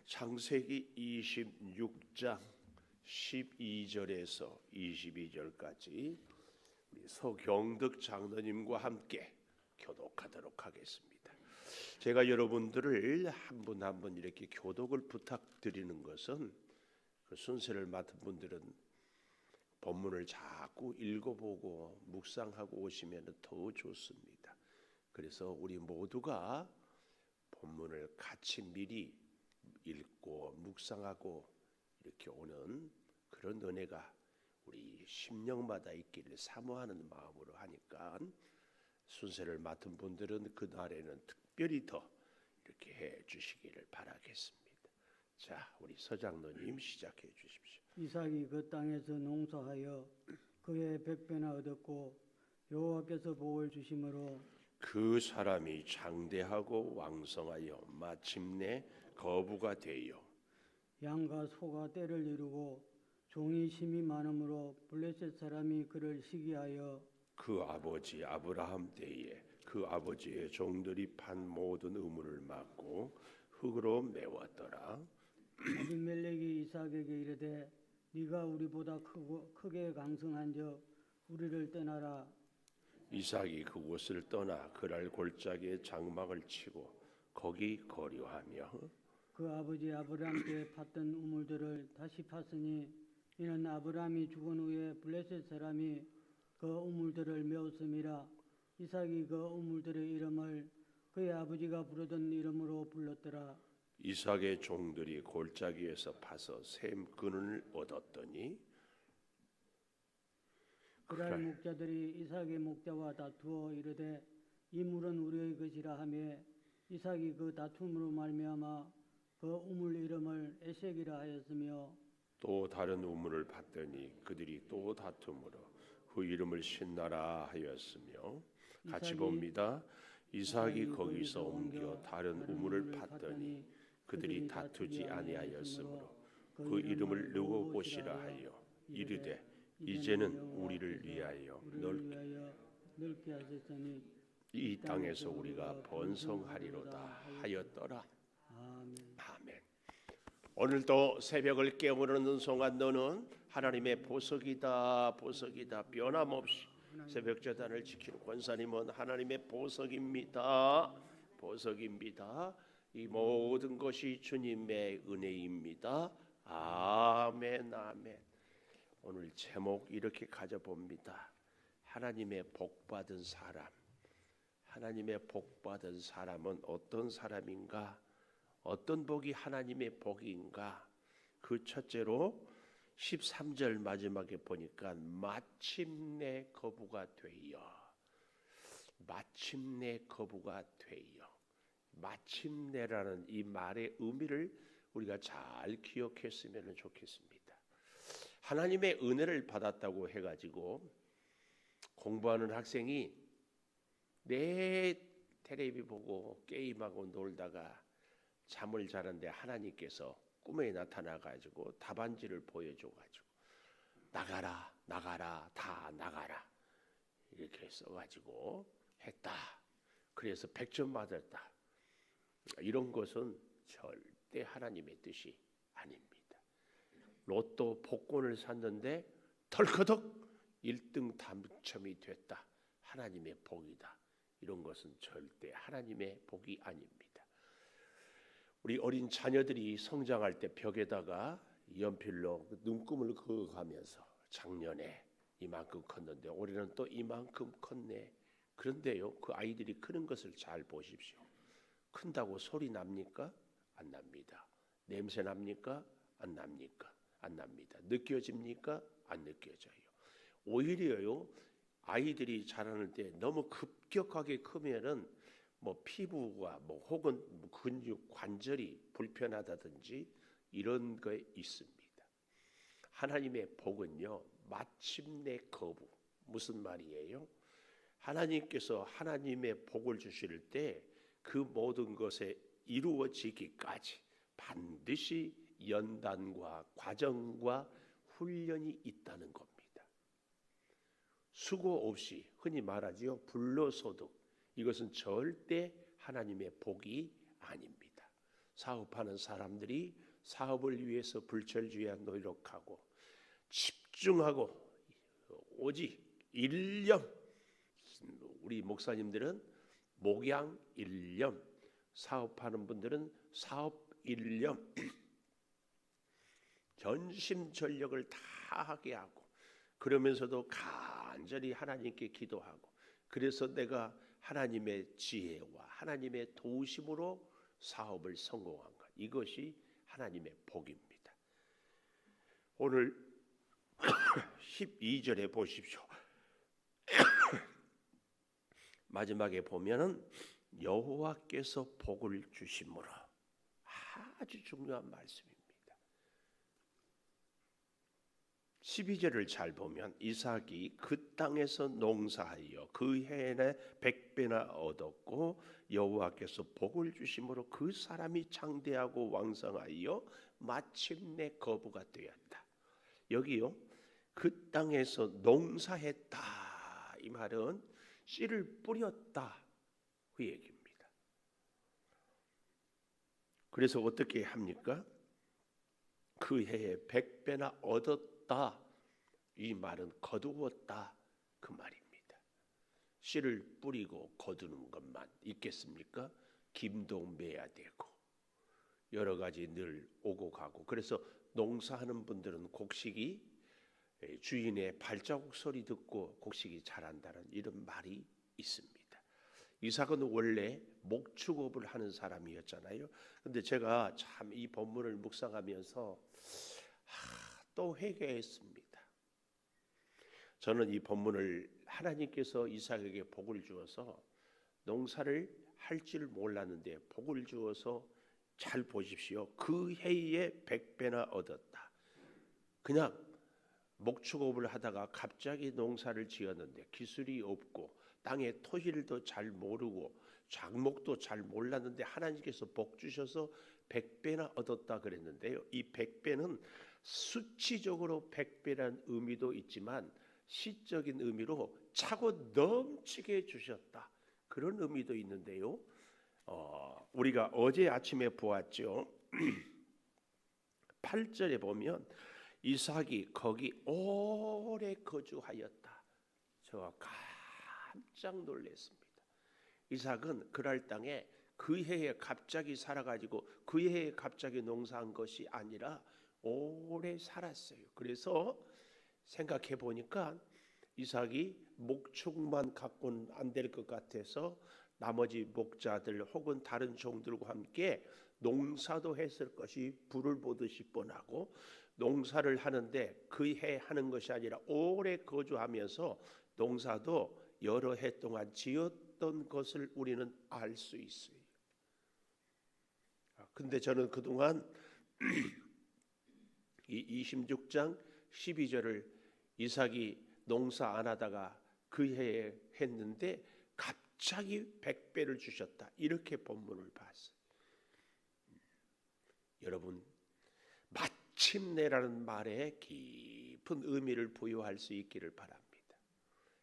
창세기 26장 12절에서 22절까지 서경덕 장로님과 함께 교독하도록 하겠습니다. 제가 여러분들을 한 분 한 분 이렇게 교독을 부탁드리는 것은 그 순서를 맡은 분들은 본문을 자꾸 읽어보고 묵상하고 오시면 더 좋습니다. 그래서 우리 모두가 본문을 같이 미리 읽고 묵상하고 이렇게 오는 그런 은혜가 우리 심령마다 있기를 사모하는 마음으로 하니까 순서를 맡은 분들은 그날에는 특별히 더 이렇게 해 주시기를 바라겠습니다. 자, 우리 서장로님 시작해 주십시오. 이삭이 그 땅에서 농사하여 그의 백배나 얻었고 여호와께서 복을 주심으로 그 사람이 장대하고 왕성하여 마침내 거부가 되어 양과 소가 때를 이루고 종이 심이 많으므로 블레셋 사람이 그를 시기하여 그 아버지 아브라함 때에 그 아버지의 종들이 판 모든 의무를 막고 흙으로 메웠더라. 아비멜렉이 이삭에게 이르되 네가 우리보다 크게 강성한즉 우리를 떠나라. 이삭이 그곳을 떠나 그랄 골짜기에 장막을 치고 거기 거류하며 그 아버지 아브라함 때 팠던 우물들을 다시 팠으니 이는 아브라함이 죽은 후에 블레셋 사람이 그 우물들을 메웠음이라. 이삭이 그 우물들의 이름을 그의 아버지가 부르던 이름으로 불렀더라. 이삭의 종들이 골짜기에서 파서 샘 근을 얻었더니 그랄 목자들이 이삭의 목자와 다투어 이르되 이 물은 우리의 것이라 하며 이삭이 그 다툼으로 말미암아 그 우물 이름을 에색이라 하였으며 또 다른 우물을 봤더니 그들이 또 다툼으로 그 이름을 신나라 하였으며 같이 봅니다. 이삭이 거기서 옮겨 다른 우물을 봤더니 그들이 다투지 아니하였으므로 그 이름을 느고봇이라 하여 이르되 이제는 우리를 위하여 넓게 하셨으니 이 땅에서 우리가 번성하리로다 하였더라. 아멘. 오늘도 새벽을 깨우는 성한 너는 하나님의 보석이다 보석이다. 변함없이 새벽 제단을 지키는 권사님은 하나님의 보석입니다. 보석입니다. 이 모든 것이 주님의 은혜입니다. 아멘 아멘. 오늘 제목 이렇게 가져봅니다. 하나님의 복받은 사람. 하나님의 복받은 사람은 어떤 사람인가? 어떤 복이 하나님의 복인가? 그 첫째로 13절 마지막에 보니까 마침내 거부가 되어 마침내 거부가 되어 마침내라는 이 말의 의미를 우리가 잘 기억했으면 좋겠습니다. 하나님의 은혜를 받았다고 해가지고 공부하는 학생이 내 텔레비 보고 게임하고 놀다가 잠을 자는데 하나님께서 꿈에 나타나가지고 답안지를 보여줘가지고 나가라 나가라 다 나가라 이렇게 써가지고 했다. 그래서 100점 맞았다. 이런 것은 절대 하나님의 뜻이 아닙니다. 로또 복권을 샀는데 덜커덕 1등 당첨이 됐다. 하나님의 복이다. 이런 것은 절대 하나님의 복이 아닙니다. 우리 어린 자녀들이 성장할 때 벽에다가 연필로 눈금을 그어가면서 작년에 이만큼 컸는데 올해는 또 이만큼 컸네. 그런데요, 그 아이들이 크는 것을 잘 보십시오. 큰다고 소리 납니까? 안 납니다. 냄새 납니까? 안 납니까? 안 납니다. 느껴집니까? 안 느껴져요. 오히려요, 아이들이 자라는 때 너무 급격하게 크면은 뭐 피부가 뭐 혹은 근육 관절이 불편하다든지 이런 게 있습니다. 하나님의 복은요, 마침내 거부. 무슨 말이에요? 하나님께서 하나님의 복을 주실 때 그 모든 것에 이루어지기까지 반드시 연단과 과정과 훈련이 있다는 겁니다. 수고 없이 흔히 말하지요, 불로소득. 이것은 절대 하나님의 복이 아닙니다. 사업하는 사람들이 사업을 위해서 불철주야 노력하고 집중하고 오직 일념, 우리 목사님들은 목양 일념, 사업하는 분들은 사업 일념, 전심전력을 다하게 하고, 그러면서도 간절히 하나님께 기도하고, 그래서 내가 하나님의 지혜와 하나님의 도우심으로 사업을 성공한 것, 이것이 하나님의 복입니다. 오늘 12절에 보십시오. 마지막에 보면은 여호와께서 복을 주심으로, 아주 중요한 말씀입니다. 12절을 잘 보면 이삭이 그 땅에서 농사하여 그 해에 100배나 얻었고 여호와께서 복을 주심으로 그 사람이 장대하고 왕성하여 마침내 거부가 되었다. 여기요, 그 땅에서 농사했다, 이 말은 씨를 뿌렸다 그 얘기입니다. 그래서 어떻게 합니까? 그 해에 100배나 얻었다, 이 말은 거두었다 그 말입니다. 씨를 뿌리고 거두는 것만 있겠습니까? 김도 매야 되고 여러 가지 늘 오고 가고, 그래서 농사하는 분들은 곡식이 주인의 발자국 소리 듣고 곡식이 자란다는 이런 말이 있습니다. 이삭은 원래 목축업을 하는 사람이었잖아요. 근데 제가 참 이 본문을 묵상하면서 또 회개했습니다. 저는 이 본문을 하나님께서 이삭에게 복을 주어서 농사를 할 줄 몰랐는데 복을 주어서, 잘 보십시오. 그 해에 100배나 얻었다. 그냥 목축업을 하다가 갑자기 농사를 지었는데 기술이 없고 땅의 토질도 잘 모르고 작목도 잘 몰랐는데 하나님께서 복 주셔서 100배나 얻었다 그랬는데요. 이 100배는 수치적으로 100배라는 의미도 있지만 시적인 의미로 차고 넘치게 주셨다, 그런 의미도 있는데요. 우리가 어제 아침에 보았죠. 8절에 보면 이삭이 거기 오래 거주하였다. 제가 깜짝 놀랐습니다. 이삭은 그랄 땅에 그 해에 갑자기 살아가지고 그 해에 갑자기 농사한 것이 아니라 오래 살았어요. 그래서 생각해 보니까 이삭이 목축만 갖고는 안 될 것 같아서 나머지 목자들 혹은 다른 종들과 함께 농사도 했을 것이 불을 보듯이 뻔하고, 농사를 하는데 그 해 하는 것이 아니라 오래 거주하면서 농사도 여러 해 동안 지었던 것을 우리는 알 수 있어요. 근데 저는 그동안 이 26장 12절을 이삭이 농사 안 하다가 그 해에 했는데 갑자기 100배를 주셨다, 이렇게 본문을 봤어요. 여러분, 마침내라는 말에 깊은 의미를 부여할 수 있기를 바랍니다.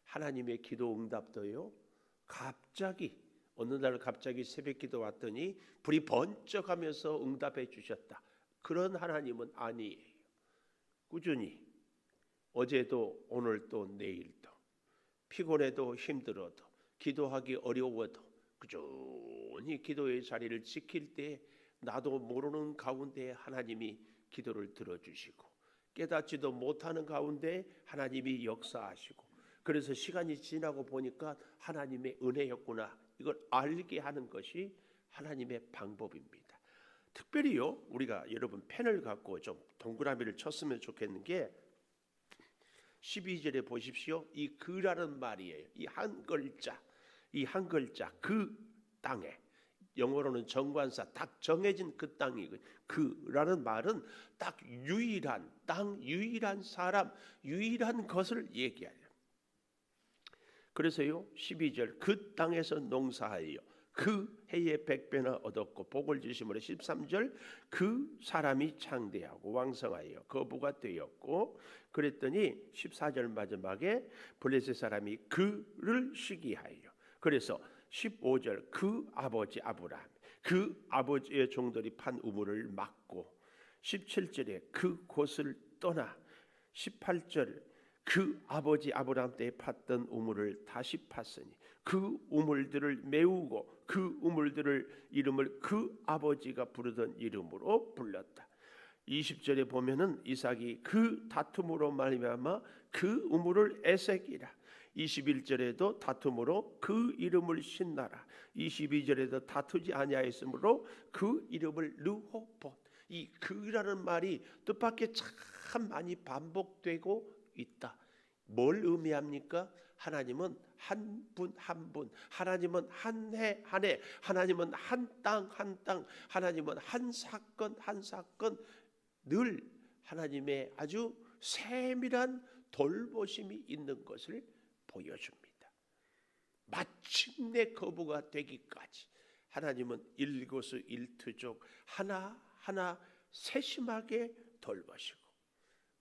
하나님의 기도 응답도요, 갑자기 어느 날 갑자기 새벽기도 왔더니 불이 번쩍하면서 응답해 주셨다, 그런 하나님은 아니에요. 꾸준히 어제도 오늘도 내일도 피곤해도 힘들어도 기도하기 어려워도 꾸준히 기도의 자리를 지킬 때 나도 모르는 가운데 하나님이 기도를 들어주시고, 깨닫지도 못하는 가운데 하나님이 역사하시고, 그래서 시간이 지나고 보니까 하나님의 은혜였구나, 이걸 알게 하는 것이 하나님의 방법입니다. 특별히요, 우리가 여러분 펜을 갖고 좀 동그라미를 쳤으면 좋겠는 게 12절에 보십시오. 이 그라는 말이에요. 이 한 글자 그 땅에, 영어로는 정관사, 딱 정해진 그 땅이고, 그라는 말은 딱 유일한 땅, 유일한 사람, 유일한 것을 얘기해요. 그래서요 12절 그 땅에서 농사하여 그 해에 100배나 얻었고 복을 주심으로, 13절 그 사람이 창대하고 왕성하여 거부가 되었고, 그랬더니 14절 마지막에 블레셋 사람이 그를 시기하여, 그래서 15절 그 아버지 아브라함, 그 아버지의 종들이 판 우물을 막고 17절에 그 곳을 떠나 18절 그 아버지 아브라함 때에 팠던 우물을 다시 팠으니 그 우물들을 메우고 그 우물들을 이름을 그 아버지가 부르던 이름으로 불렀다. 20절에 보면은 이삭이 그 다툼으로 말미암아 그 우물을 에색이라. 21절에도 다툼으로 그 이름을 신나라. 22절에도 다투지 아니하였으므로 그 이름을 르호봇. 이 그라는 말이 뜻밖의 참 많이 반복되고 있다. 뭘 의미합니까? 하나님은 한 분 한 분, 하나님은 한 해 한 해, 하나님은 한 땅 한 땅, 하나님은 한 사건 한 사건, 늘 하나님의 아주 세밀한 돌보심이 있는 것을 보여줍니다. 마침내 거부가 되기까지 하나님은 일거수일투족 하나하나 세심하게 돌보시고,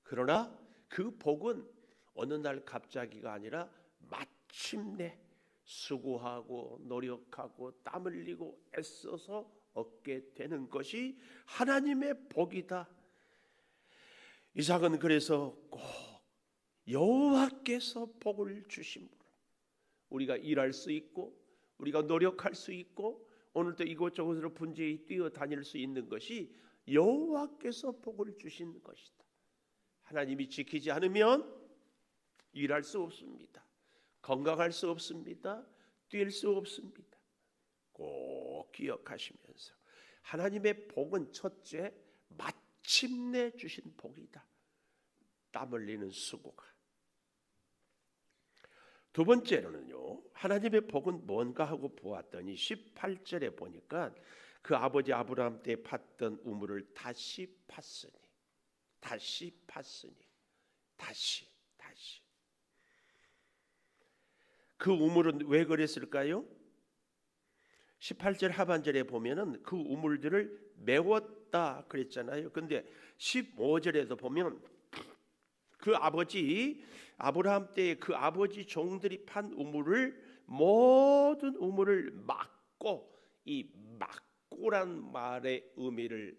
그러나 그 복은 어느 날 갑자기가 아니라 마침내 수고하고 노력하고 땀 흘리고 애써서 얻게 되는 것이 하나님의 복이다. 이삭은 그래서 꼭 여호와께서 복을 주심으로 우리가 일할 수 있고 우리가 노력할 수 있고 오늘도 이곳저곳으로 분주히 뛰어다닐 수 있는 것이 여호와께서 복을 주신 것이다. 하나님이 지키지 않으면 일할 수 없습니다. 건강할 수 없습니다. 뛸 수 없습니다. 꼭 기억하시면서 하나님의 복은 첫째 마침내 주신 복이다. 땀 흘리는 수고가. 두 번째로는요, 하나님의 복은 뭔가 하고 보았더니 18절에 보니까 그 아버지 아브라함 때 팠던 우물을 다시 팠으니 그 우물은 왜 그랬을까요? 18절 하반절에 보면은 그 우물들을 메웠다 그랬잖아요. 근데 15절에도 보면 그 아버지 아브라함 때의 그 아버지 종들이 판 우물을 모든 우물을 막고, 이 막고란 말의 의미를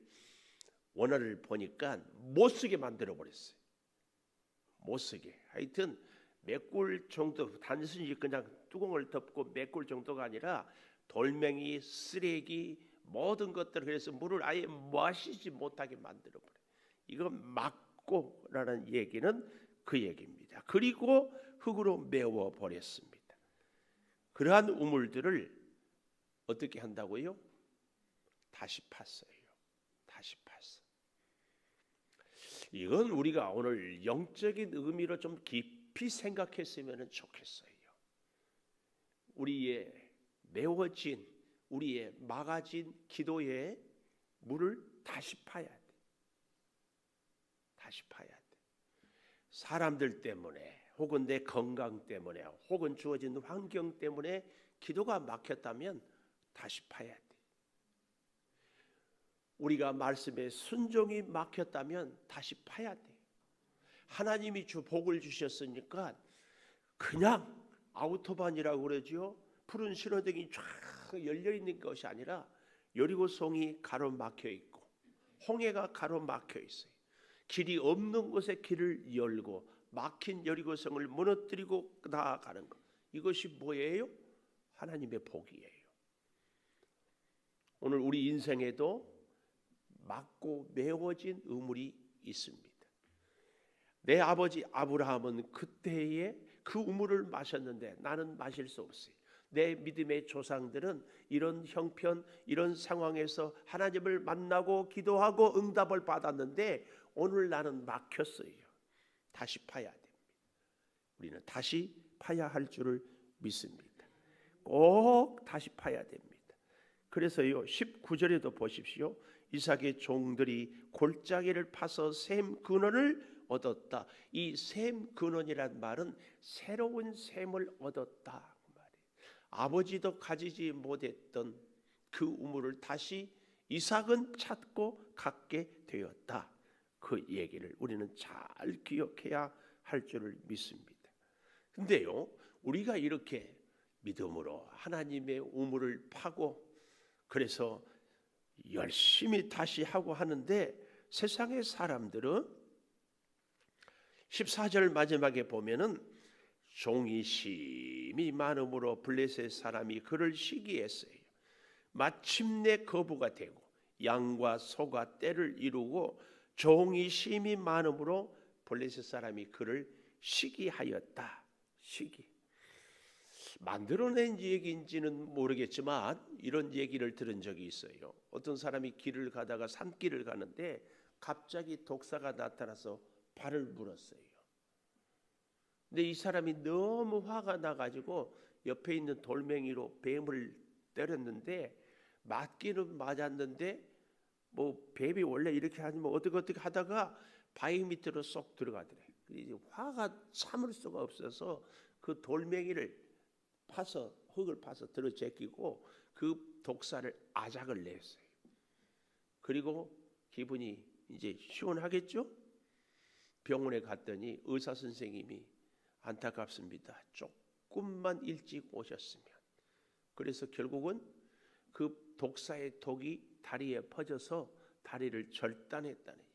원어를 보니까 못 쓰게 만들어 버렸어요. 못 쓰게. 하여튼 메꿀 정도, 단순히 그냥 뚜껑을 덮고 메꿀 정도가 아니라 돌멩이, 쓰레기 모든 것들을, 그래서 물을 아예 마시지 못하게 만들어 버려. 이거 막고라는 얘기는 그 얘기입니다. 그리고 흙으로 메워 버렸습니다. 그러한 우물들을 어떻게 한다고요? 다시 팠어요. 다시 팠어. 이건 우리가 오늘 영적인 의미로 좀 깊이 생각했으면 좋겠어요. 우리의 메워진, 우리의 막아진 기도의 물을 다시 파야 돼. 다시 파야 돼. 사람들 때문에 혹은 내 건강 때문에 혹은 주어진 환경 때문에 기도가 막혔다면 다시 파야 돼. 우리가 말씀에 순종이 막혔다면 다시 파야 돼. 하나님이 주 복을 주셨으니까 그냥 아우토반이라고 그러죠. 푸른 신호등이 쫙 열려 있는 것이 아니라 여리고성이 가로막혀 있고 홍해가 가로막혀 있어요. 길이 없는 곳에 길을 열고 막힌 여리고성을 무너뜨리고 나아가는 것. 이것이 뭐예요? 하나님의 복이에요. 오늘 우리 인생에도 막고 메워진 우물이 있습니다. 내 아버지 아브라함은 그때에 그 우물을 마셨는데 나는 마실 수 없어요. 내 믿음의 조상들은 이런 형편, 이런 상황에서 하나님을 만나고 기도하고 응답을 받았는데 오늘 나는 막혔어요. 다시 파야 됩니다. 우리는 다시 파야 할 줄을 믿습니다. 꼭 다시 파야 됩니다. 그래서요 19절에도 보십시오. 이삭의 종들이 골짜기를 파서 샘 근원을 얻었다. 이 샘 근원이란 말은 새로운 샘을 얻었다. 아버지도 가지지 못했던 그 우물을 다시 이삭은 찾고 갖게 되었다. 그 얘기를 우리는 잘 기억해야 할 줄을 믿습니다. 근데요, 우리가 이렇게 믿음으로 하나님의 우물을 파고 그래서 열심히 다시 하고 하는데 세상의 사람들은 14절 마지막에 보면은 종이 심히 많음으로 블레셋 사람이 그를 시기했어요. 마침내 거부가 되고 양과 소가 떼를 이루고 종이 심히 많음으로 블레셋 사람이 그를 시기하였다. 시기. 만들어낸 얘기인지는 모르겠지만 이런 얘기를 들은 적이 있어요. 어떤 사람이 길을 가다가 산길을 가는데 갑자기 독사가 나타나서 발을 물었어요. 근데 이 사람이 너무 화가 나가지고 옆에 있는 돌멩이로 뱀을 때렸는데 맞기는 맞았는데 뭐 뱀이 원래 이렇게 하면 어떻게 하다가 바위 밑으로 쏙 들어가더래. 이제 화가 참을 수가 없어서 그 돌멩이를 파서 흙을 파서 들어 제끼고 그 독사를 아작을 냈어요. 그리고 기분이 이제 시원하겠죠? 병원에 갔더니 의사 선생님이 안타깝습니다. 조금만 일찍 오셨으면. 그래서 결국은 그 독사의 독이 다리에 퍼져서 다리를 절단했다는 얘기.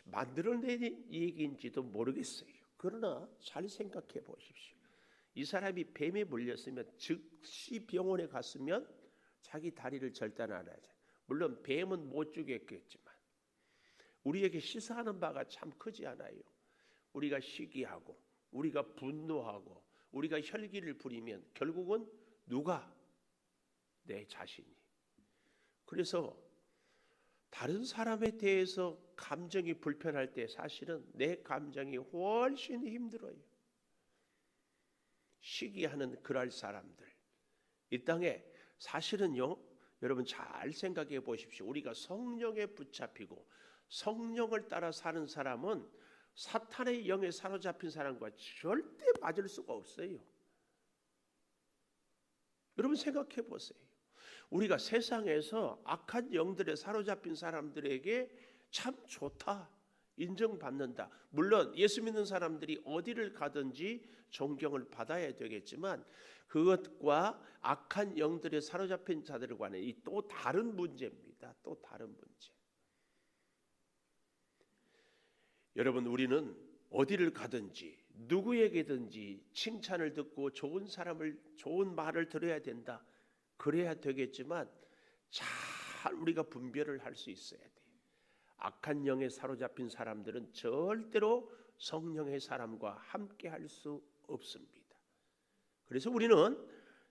만들어낸 얘기인지도 모르겠어요. 그러나 잘 생각해 보십시오. 이 사람이 뱀에 물렸으면 즉시 병원에 갔으면 자기 다리를 절단 안 하죠. 물론 뱀은 못 죽였겠지만 우리에게 시사하는 바가 참 크지 않아요. 우리가 시기하고 우리가 분노하고 우리가 혈기를 부리면 결국은 누가? 내 자신이. 그래서 다른 사람에 대해서 감정이 불편할 때 사실은 내 감정이 훨씬 힘들어요. 시기하는 그럴 사람들 이 땅에 사실은요, 여러분 잘 생각해 보십시오. 우리가 성령에 붙잡히고 성령을 따라 사는 사람은 사탄의 영에 사로잡힌 사람과 절대 맞을 수가 없어요. 여러분 생각해 보세요. 우리가 세상에서 악한 영들에 사로잡힌 사람들에게 참 좋다, 인정받는다. 물론 예수 믿는 사람들이 어디를 가든지 존경을 받아야 되겠지만 그것과 악한 영들에 사로잡힌 자들과는 이 또 다른 문제입니다. 또 다른 문제. 여러분 우리는 어디를 가든지 누구에게든지 칭찬을 듣고 좋은 말을 들어야 된다. 그래야 되겠지만 잘 우리가 분별을 할 수 있어야 돼요. 악한 영에 사로잡힌 사람들은 절대로 성령의 사람과 함께 할 수 없습니다. 그래서 우리는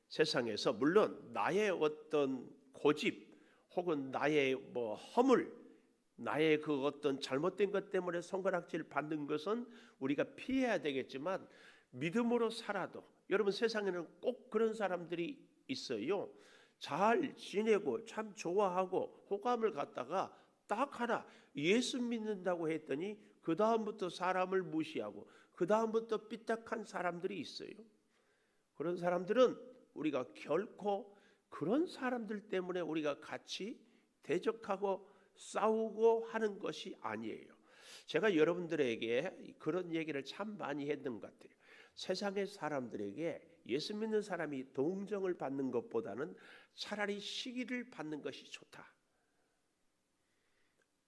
세상에서 물론 나의 어떤 고집 혹은 나의 허물, 나의 그 어떤 잘못된 것 때문에 손가락질 받는 것은 우리가 피해야 되겠지만 믿음으로 살아도 여러분 세상에는 꼭 그런 사람들이 있어요. 잘 지내고 참 좋아하고 호감을 갖다가 딱 하나 예수 믿는다고 했더니 그 다음부터 사람을 무시하고 그 다음부터 삐딱한 사람들이 있어요. 그런 사람들은 우리가 결코 그런 사람들 때문에 우리가 같이 대적하고 싸우고 하는 것이 아니에요. 제가 여러분들에게 그런 얘기를 참 많이 했던 것 같아요. 세상의 사람들에게 예수 믿는 사람이 동정을 받는 것보다는 차라리 시기를 받는 것이 좋다.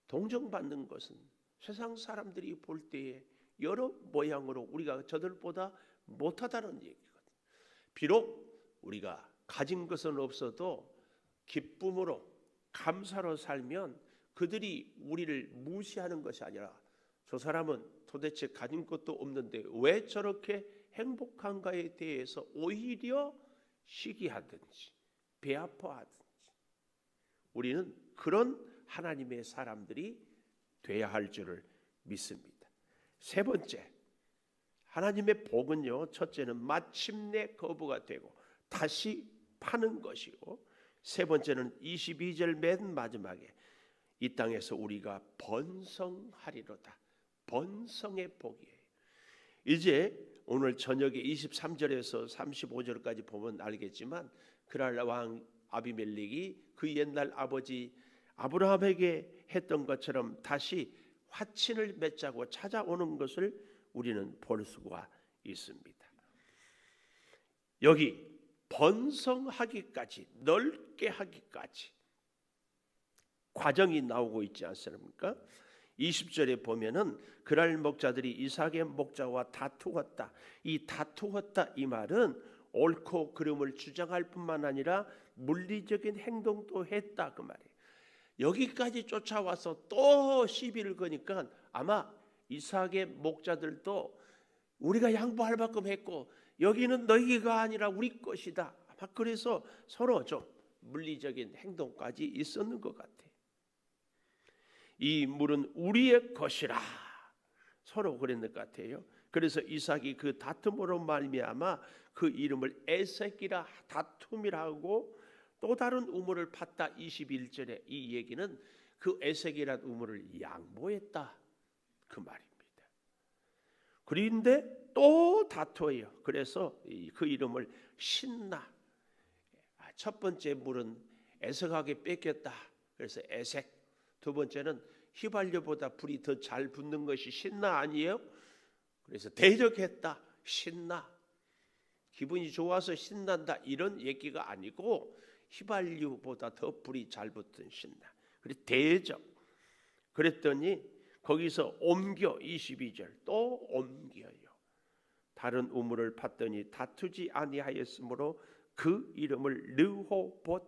동정받는 것은 세상 사람들이 볼 때에 여러 모양으로 우리가 저들보다 못하다는 얘기거든요. 비록 우리가 가진 것은 없어도 기쁨으로 감사로 살면 그들이 우리를 무시하는 것이 아니라 저 사람은 도대체 가진 것도 없는데 왜 저렇게 행복한가에 대해서 오히려 시기하든지 배 아파하든지 우리는 그런 하나님의 사람들이 돼야 할 줄을 믿습니다. 세 번째, 하나님의 복은요, 첫째는 마침내 거부가 되고 다시 파는 것이고, 세 번째는 22절 맨 마지막에 이 땅에서 우리가 번성하리로다. 번성의 복이에요. 이제 오늘 저녁에 23절에서 35절까지 보면 알겠지만 그랄 왕 아비멜렉이 그 옛날 아버지 아브라함에게 했던 것처럼 다시 화친을 맺자고 찾아오는 것을 우리는 볼 수가 있습니다. 여기 번성하기까지, 넓게 하기까지, 과정이 나오고 있지 않습니까? 20절에 보면은 그날 목자들이 이삭의 목자와 다투었다. 이 다투었다 이 말은 옳고 그름을 주장할 뿐만 아니라 물리적인 행동도 했다 그 말이에요. 여기까지 쫓아와서 또 시비를 거니까 아마 이삭의 목자들도 우리가 양보할 만큼 했고 여기는 너희가 아니라 우리 것이다. 아마 그래서 서로 좀 물리적인 행동까지 있었는 것 같아요. 이 물은 우리의 것이라 서로 그랬는 것 같아요. 그래서 이삭이 그 다툼으로 말미암아 그 이름을 에색이라 다툼이라고 또 다른 우물을 팠다. 21절에 이 얘기는 그 에색이란 우물을 양보했다 그 말입니다. 그런데 또 다투어요. 그래서 그 이름을 신나, 첫 번째 물은 에색하게 뺏겼다. 그래서 에색. 두 번째는 휘발유보다 불이 더 잘 붙는 것이 신나 아니에요? 그래서 대적했다. 신나. 기분이 좋아서 신난다 이런 얘기가 아니고 휘발유보다 더 불이 잘 붙은 신나. 그래서 대적. 그랬더니 거기서 옮겨 22절 또 옮겨요. 다른 우물을 팠더니 다투지 아니하였으므로 그 이름을 르호봇,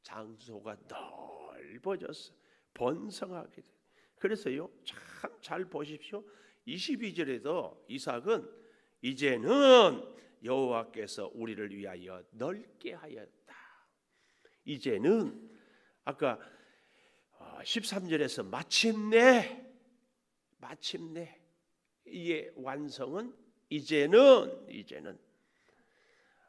장소가 넓어졌어. 번성하게 돼. 그래서요 참 잘 보십시오. 22절에도 이삭은 이제는 여호와께서 우리를 위하여 넓게 하였다. 이제는 아까 13절에서 마침내 이의 완성은 이제는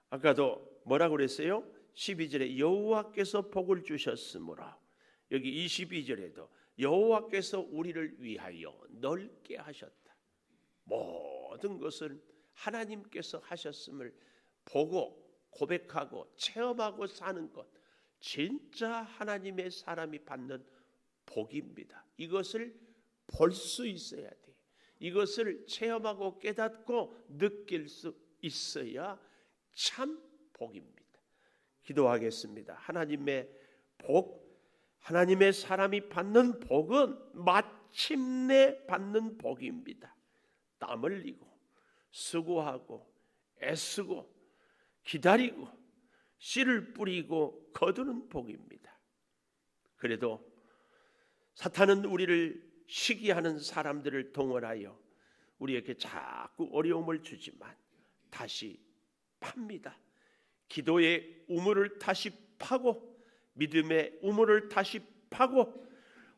아까도 뭐라고 그랬어요? 12절에 여호와께서 복을 주셨으므로 여기 22절에도 여호와께서 우리를 위하여 넓게 하셨다. 모든 것을 하나님께서 하셨음을 보고 고백하고 체험하고 사는 것 진짜 하나님의 사람이 받는 복입니다. 이것을 볼 수 있어야 돼요. 이것을 체험하고 깨닫고 느낄 수 있어야 참 복입니다. 기도하겠습니다. 하나님의 복, 하나님의 사람이 받는 복은 마침내 받는 복입니다. 땀 흘리고 수고하고 애쓰고 기다리고 씨를 뿌리고 거두는 복입니다. 그래도 사탄은 우리를 시기하는 사람들을 동원하여 우리에게 자꾸 어려움을 주지만 다시 팝니다. 기도의 우물을 다시 파고 믿음의 우물을 다시 파고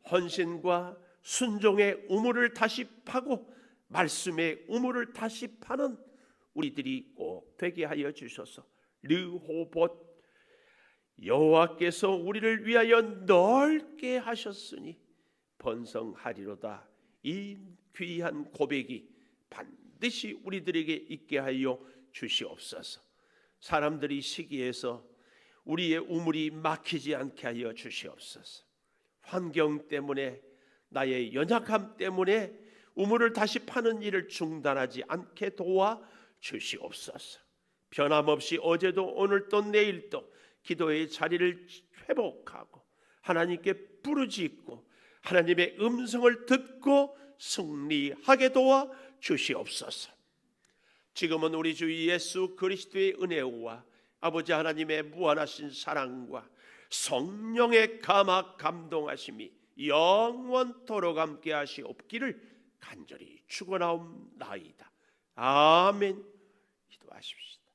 헌신과 순종의 우물을 다시 파고 말씀의 우물을 다시 파는 우리들이 꼭 되게 하여 주셔서 르호봇 여호와께서 우리를 위하여 넓게 하셨으니 번성하리로다. 이 귀한 고백이 반드시 우리들에게 있게 하여 주시옵소서. 사람들이 시기해서 우리의 우물이 막히지 않게 하여 주시옵소서. 환경 때문에 나의 연약함 때문에 우물을 다시 파는 일을 중단하지 않게 도와 주시옵소서. 변함없이 어제도 오늘도 내일도 기도의 자리를 회복하고 하나님께 부르짖고 하나님의 음성을 듣고 승리하게 도와 주시옵소서. 지금은 우리 주 예수 그리스도의 은혜와 아버지 하나님의 무한하신 사랑과 성령의 감화 감동하심이 영원토록 함께 하시옵기를 간절히 축원하옵나이다. 아멘. 기도하십시오.